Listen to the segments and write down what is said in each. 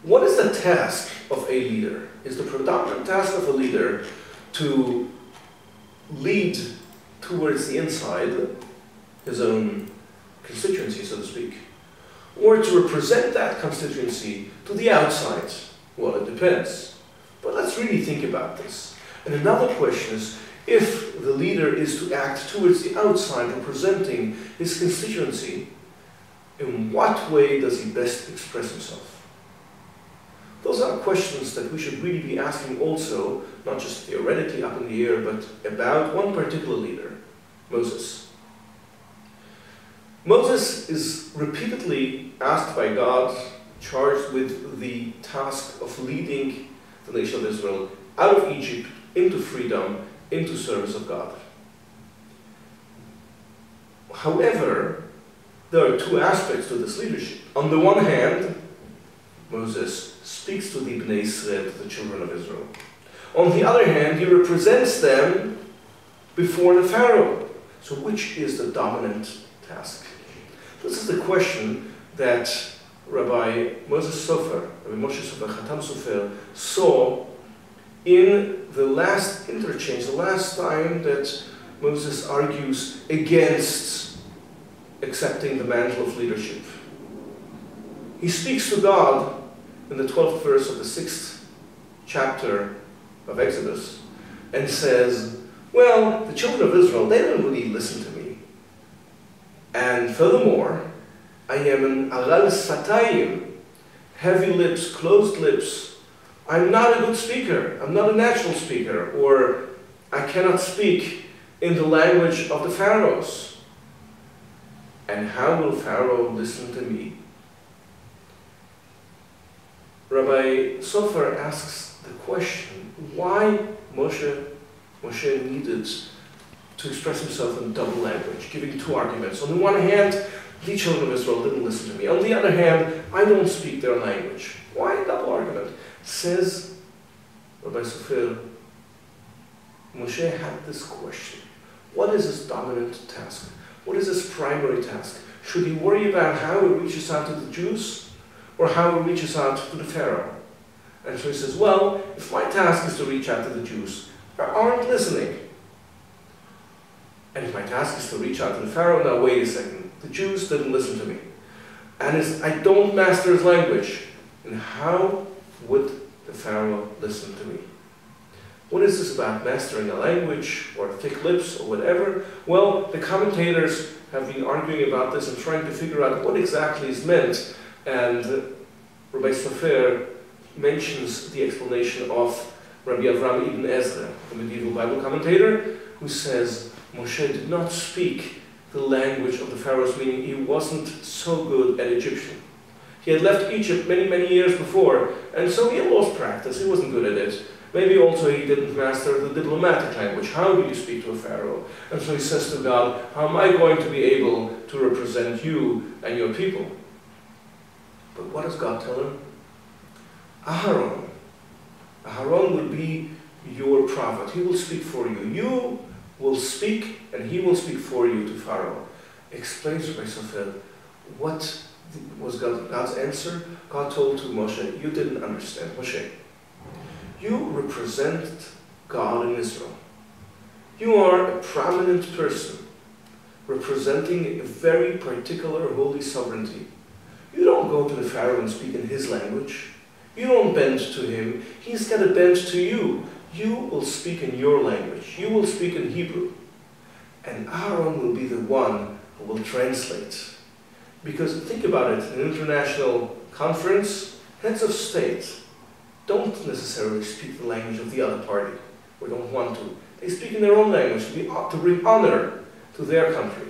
What is the task of a leader? Is the predominant task of a leader to lead towards the inside, his own constituency, so to speak, or to represent that constituency to the outside? Well, it depends. But let's really think about this. And another question is, if the leader is to act towards the outside, representing his constituency, in what way does he best express himself? Those are questions that we should really be asking also, not just theoretically up in the air, but about one particular leader, Moses. Moses is repeatedly asked by God, charged with the task of leading the nation of Israel out of Egypt into freedom, into service of God. However, there are two aspects to this leadership. On the one hand, Moses speaks to the Bnei Israel, the children of Israel. On the other hand, he represents them before the Pharaoh. So which is the dominant task? This is the question that Rabbi Moshe Sofer, Chatan Sofer, saw in the last interchange, the last time that Moses argues against accepting the mantle of leadership. He speaks to God in the 12th verse of the 6th chapter of Exodus and says, well, the children of Israel, they don't really listen to me. And furthermore, I am an aral satayim, heavy lips, closed lips. I'm not a good speaker. I'm not a natural speaker, or I cannot speak in the language of the pharaohs. And how will Pharaoh listen to me? Rabbi Sofer asks the question, why Moshe needed to express himself in double language, giving two arguments. On the one hand, the children of Israel didn't listen to me. On the other hand, I don't speak their language. Why a double argument? Says Rabbi Sofer, Moshe had this question. What is his dominant task? What is his primary task? Should he worry about how he reaches out to the Jews, or how he reaches out to the Pharaoh? And so he says, well, if my task is to reach out to the Jews, they aren't listening. And if my task is to reach out to the Pharaoh, now wait a second, the Jews didn't listen to me. And I don't master his language. And how would the Pharaoh listen to me? What is this about mastering a language, or thick lips, or whatever? Well, the commentators have been arguing about this and trying to figure out what exactly is meant. And Rabbi Sofer mentions the explanation of Rabbi Avraham ibn Ezra, a medieval Bible commentator, who says Moshe did not speak the language of the pharaohs, meaning he wasn't so good at Egyptian. He had left Egypt many, many years before, and so he had lost practice. He wasn't good at it. Maybe also he didn't master the diplomatic language. How do you speak to a pharaoh? And so he says to God, how am I going to be able to represent you and your people? But what does God tell him? Ahron will be your prophet. He will speak for you. You will speak, and he will speak for you to Pharaoh. Explains Rabbi Sofer, what was God's answer? God told to Moshe, you didn't understand. Moshe, you represent God in Israel. You are a prominent person representing a very particular holy sovereignty. You don't go to the Pharaoh and speak in his language. You don't bend to him. He's got to bend to you. You will speak in your language. You will speak in Hebrew. And Ahron will be the one who will translate. Because think about it, in an international conference, heads of state don't necessarily speak the language of the other party, or don't want to. They speak in their own language to bring honor to their country.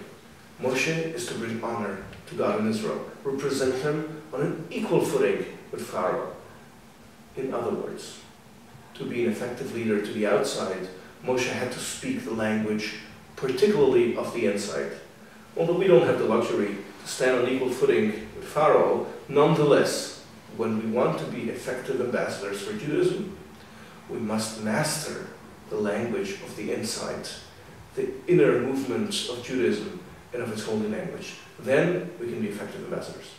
Moshe is to bring honor to God in Israel, represent him on an equal footing with Pharaoh. In other words, to be an effective leader to the outside, Moshe had to speak the language, particularly of the inside. Although we don't have the luxury to stand on equal footing with Pharaoh, nonetheless, when we want to be effective ambassadors for Judaism, we must master the language of the inside, the inner movement of Judaism and of its holy language. Then we can be effective ambassadors.